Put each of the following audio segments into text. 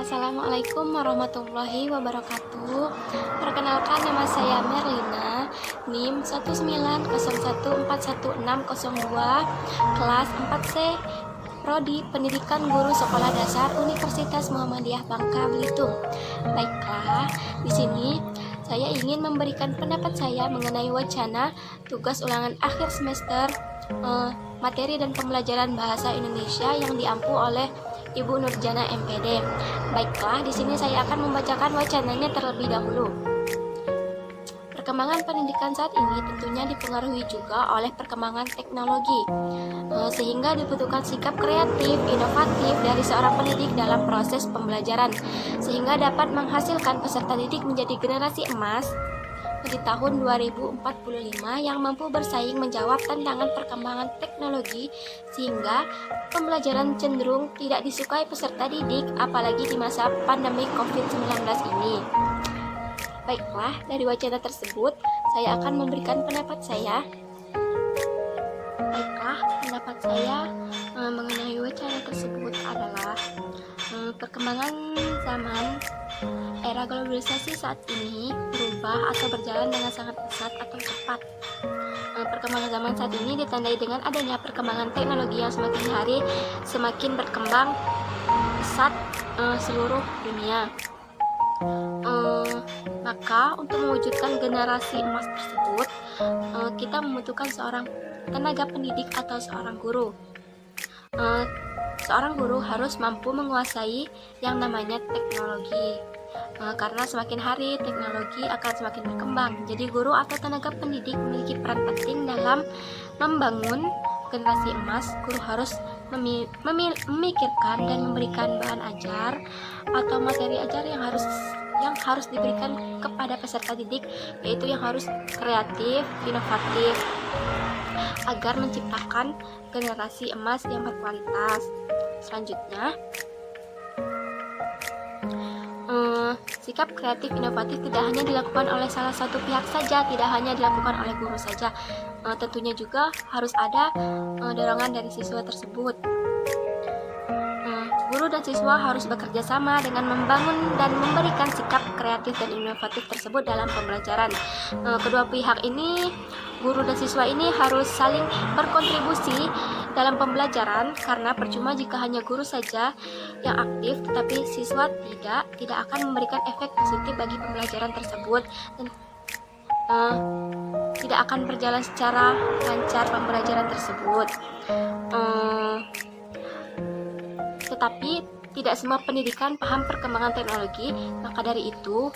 Assalamualaikum warahmatullahi wabarakatuh. Perkenalkan, nama saya Merlina, NIM 190141602, kelas 4C, Prodi Pendidikan Guru Sekolah Dasar Universitas Muhammadiyah Bangka Belitung. Baiklah, di sini saya ingin memberikan pendapat saya mengenai wacana tugas ulangan akhir semester materi dan pembelajaran bahasa Indonesia yang diampu oleh Ibu Nurjana MPD. Baiklah, di sini saya akan membacakan wacananya terlebih dahulu. Perkembangan pendidikan saat ini tentunya dipengaruhi juga oleh perkembangan teknologi, sehingga dibutuhkan sikap kreatif, inovatif dari seorang pendidik dalam proses pembelajaran, sehingga dapat menghasilkan peserta didik menjadi generasi emas di tahun 2045 yang mampu bersaing menjawab tantangan perkembangan teknologi, sehingga pembelajaran cenderung tidak disukai peserta didik, apalagi di masa pandemi COVID-19 ini. Baiklah, dari wacana tersebut saya akan memberikan pendapat saya. Baiklah, pendapat saya mengenai wacana tersebut adalah perkembangan zaman era globalisasi saat ini berubah atau berjalan dengan sangat pesat atau cepat. Perkembangan zaman saat ini ditandai dengan adanya perkembangan teknologi yang semakin hari semakin berkembang pesat seluruh dunia. Maka untuk mewujudkan generasi emas tersebut, kita membutuhkan seorang tenaga pendidik atau seorang guru. Seorang guru harus mampu menguasai yang namanya teknologi, karena semakin hari teknologi akan semakin berkembang. Jadi guru atau tenaga pendidik memiliki peran penting dalam membangun generasi emas. Guru harus memikirkan dan memberikan bahan ajar atau materi ajar yang harus diberikan kepada peserta didik, yaitu yang harus kreatif, inovatif, agar menciptakan generasi emas yang berkualitas. Selanjutnya, sikap kreatif inovatif tidak hanya dilakukan oleh salah satu pihak saja, tidak hanya dilakukan oleh guru saja. Tentunya juga harus ada dorongan dari siswa tersebut. Guru dan siswa harus bekerja sama dengan membangun dan memberikan sikap kreatif dan inovatif tersebut dalam pembelajaran. Kedua pihak ini, guru dan siswa ini, harus saling berkontribusi dalam pembelajaran, karena percuma jika hanya guru saja yang aktif tetapi siswa tidak akan memberikan efek positif bagi pembelajaran tersebut, dan tidak akan berjalan secara lancar pembelajaran tersebut. Tetapi tidak semua pendidikan paham perkembangan teknologi, maka dari itu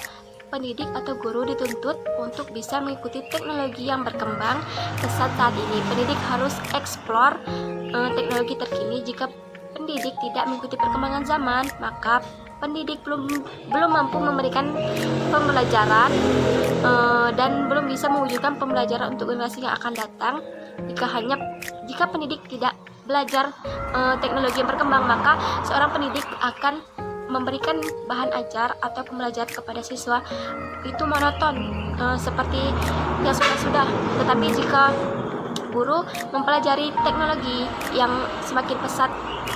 pendidik atau guru dituntut untuk bisa mengikuti teknologi yang berkembang pesat saat ini. Pendidik harus eksplor teknologi terkini. Jika pendidik tidak mengikuti perkembangan zaman, maka pendidik belum mampu memberikan pembelajaran dan belum bisa mewujudkan pembelajaran untuk generasi yang akan datang. Jika pendidik tidak belajar teknologi yang berkembang, maka seorang pendidik akan memberikan bahan ajar atau pembelajaran kepada siswa itu monoton, seperti yang sudah. Tetapi jika guru mempelajari teknologi yang semakin pesat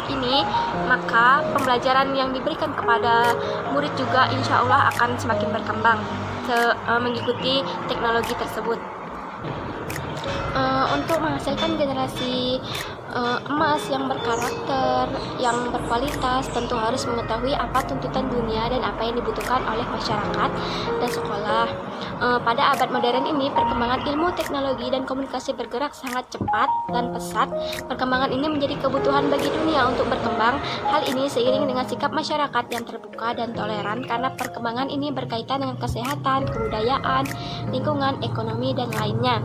ini, maka pembelajaran yang diberikan kepada murid juga insya Allah akan semakin berkembang mengikuti teknologi tersebut. Untuk menghasilkan generasi emas yang berkarakter, yang berkualitas, tentu harus mengetahui apa tuntutan dunia dan apa yang dibutuhkan oleh masyarakat dan sekolah. Pada abad modern ini, perkembangan ilmu, teknologi, dan komunikasi bergerak sangat cepat dan pesat. Perkembangan ini menjadi kebutuhan bagi dunia untuk berkembang. Hal ini seiring dengan sikap masyarakat yang terbuka dan toleran, karena perkembangan ini berkaitan dengan kesehatan, kebudayaan, lingkungan, ekonomi, dan lainnya.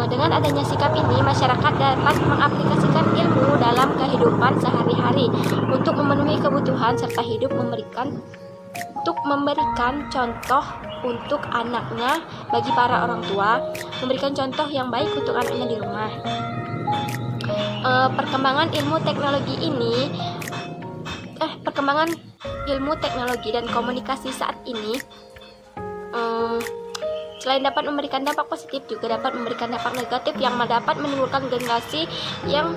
Dengan adanya sikap ini, masyarakat dapat mengaplikasikan ilmu dalam kehidupan sehari-hari untuk memenuhi kebutuhan serta memberikan contoh untuk anaknya. Bagi para orang tua, memberikan contoh yang baik untuk anaknya di rumah. Perkembangan ilmu teknologi dan komunikasi saat ini selain dapat memberikan dampak positif, juga dapat memberikan dampak negatif yang dapat menimbulkan generasi yang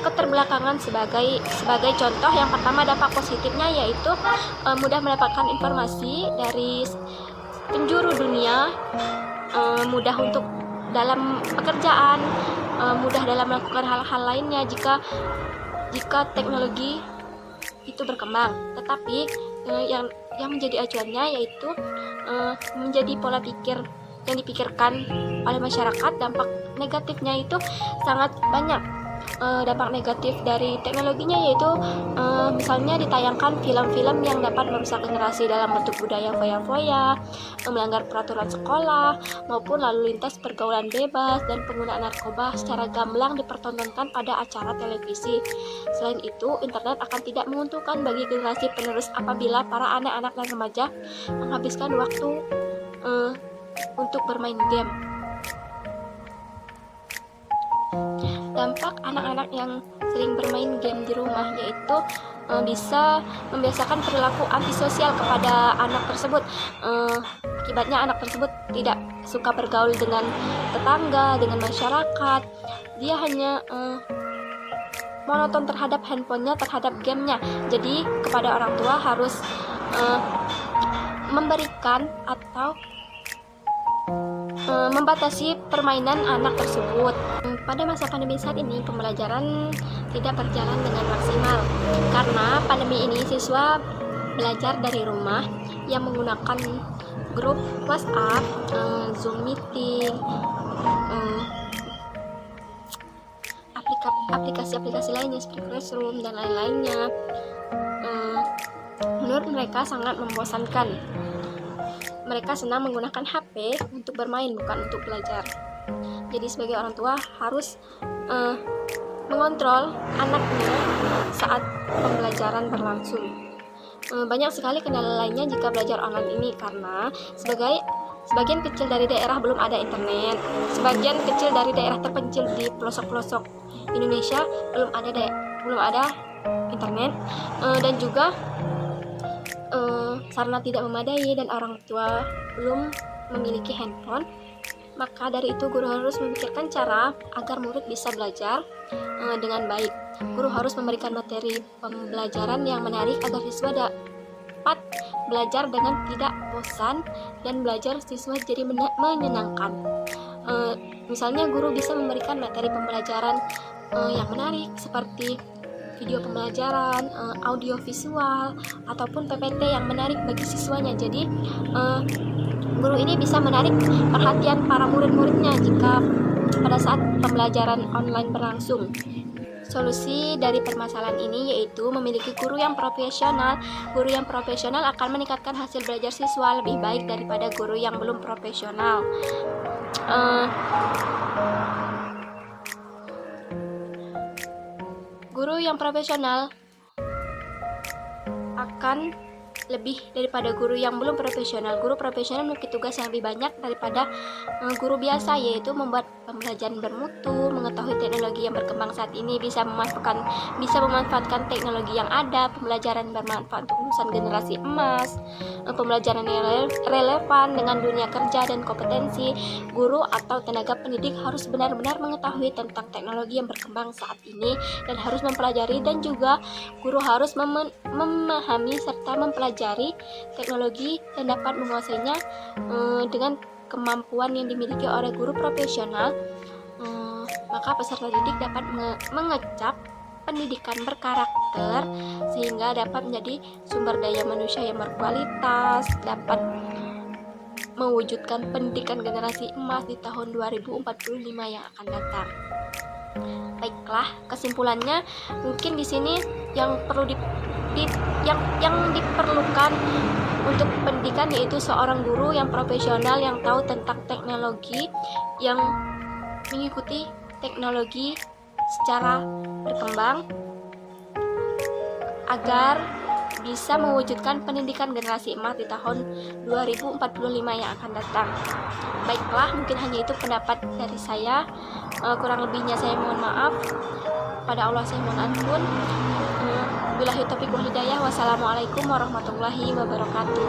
keterbelakangan sebagai contoh. Yang pertama, dampak positifnya yaitu mudah mendapatkan informasi dari penjuru dunia, mudah untuk dalam pekerjaan, mudah dalam melakukan hal-hal lainnya jika teknologi itu berkembang. Tetapi yang menjadi acuannya yaitu menjadi pola pikir yang dipikirkan oleh masyarakat. Dampak negatifnya itu sangat banyak. Dampak negatif dari teknologinya yaitu misalnya ditayangkan film-film yang dapat merusak generasi dalam bentuk budaya foya-foya, melanggar peraturan sekolah, maupun lalu lintas pergaulan bebas dan penggunaan narkoba secara gamblang dipertontonkan pada acara televisi. Selain itu, internet akan tidak menguntungkan bagi generasi penerus apabila para anak-anak dan remaja menghabiskan waktu untuk bermain game. Dampak anak-anak yang sering bermain game di rumah yaitu bisa membiasakan perilaku antisosial kepada anak tersebut. Akibatnya anak tersebut tidak suka bergaul dengan tetangga, dengan masyarakat. Dia hanya monoton terhadap handphonenya, terhadap gamenya. Jadi kepada orang tua harus memberikan atau membatasi permainan anak tersebut. Pada masa pandemi saat ini, pembelajaran tidak berjalan dengan maksimal. Karena pandemi ini, siswa belajar dari rumah yang menggunakan grup WhatsApp, Zoom meeting, aplikasi-aplikasi lainnya seperti Classroom dan lain-lainnya. Menurut mereka sangat membosankan. Mereka senang menggunakan HP untuk bermain, bukan untuk belajar. Jadi sebagai orang tua harus mengontrol anaknya saat pembelajaran berlangsung. Banyak sekali kendala lainnya jika belajar online ini, karena sebagian kecil dari daerah belum ada internet. Sebagian kecil dari daerah terpencil di pelosok-pelosok Indonesia belum ada internet, dan juga sarana tidak memadai dan orang tua belum memiliki handphone. Maka dari itu guru harus memikirkan cara agar murid bisa belajar dengan baik. Guru harus memberikan materi pembelajaran yang menarik agar siswa dapat belajar dengan tidak bosan dan belajar siswa jadi menyenangkan. Misalnya guru bisa memberikan materi pembelajaran yang menarik seperti video pembelajaran, audio visual, ataupun PPT yang menarik bagi siswanya. Jadi guru ini bisa menarik perhatian para murid-muridnya jika pada saat pembelajaran online berlangsung. Solusi dari permasalahan ini yaitu memiliki guru yang profesional. Guru yang profesional akan meningkatkan hasil belajar siswa lebih baik daripada guru yang belum profesional. Guru yang profesional akan lebih daripada guru yang belum profesional. Guru profesional memiliki tugas yang lebih banyak daripada guru biasa, yaitu membuat pembelajaran bermutu, mengetahui teknologi yang berkembang saat ini, bisa memanfaatkan teknologi yang ada, pembelajaran bermanfaat untuk lulusan generasi emas, pembelajaran yang relevan dengan dunia kerja dan kompetensi. Guru atau tenaga pendidik harus benar-benar mengetahui tentang teknologi yang berkembang saat ini dan harus mempelajari, dan juga guru harus memahami serta mempelajari teknologi dan dapat menguasainya dengan kemampuan yang dimiliki oleh guru profesional. Maka peserta didik dapat mengecap pendidikan berkarakter sehingga dapat menjadi sumber daya manusia yang berkualitas, dapat mewujudkan pendidikan generasi emas di tahun 2045 yang akan datang. Baiklah, kesimpulannya mungkin di sini yang perlu yang diperlukan untuk pendidikan yaitu seorang guru yang profesional yang tahu tentang teknologi, yang mengikuti teknologi secara berkembang agar bisa mewujudkan pendidikan generasi emas di tahun 2045 yang akan datang. Baiklah, mungkin hanya itu pendapat dari saya. Kurang lebihnya saya mohon maaf. Pada Allah saya mohon ampun. Billahi taufiq wal hidayah. Wassalamualaikum warahmatullahi wabarakatuh.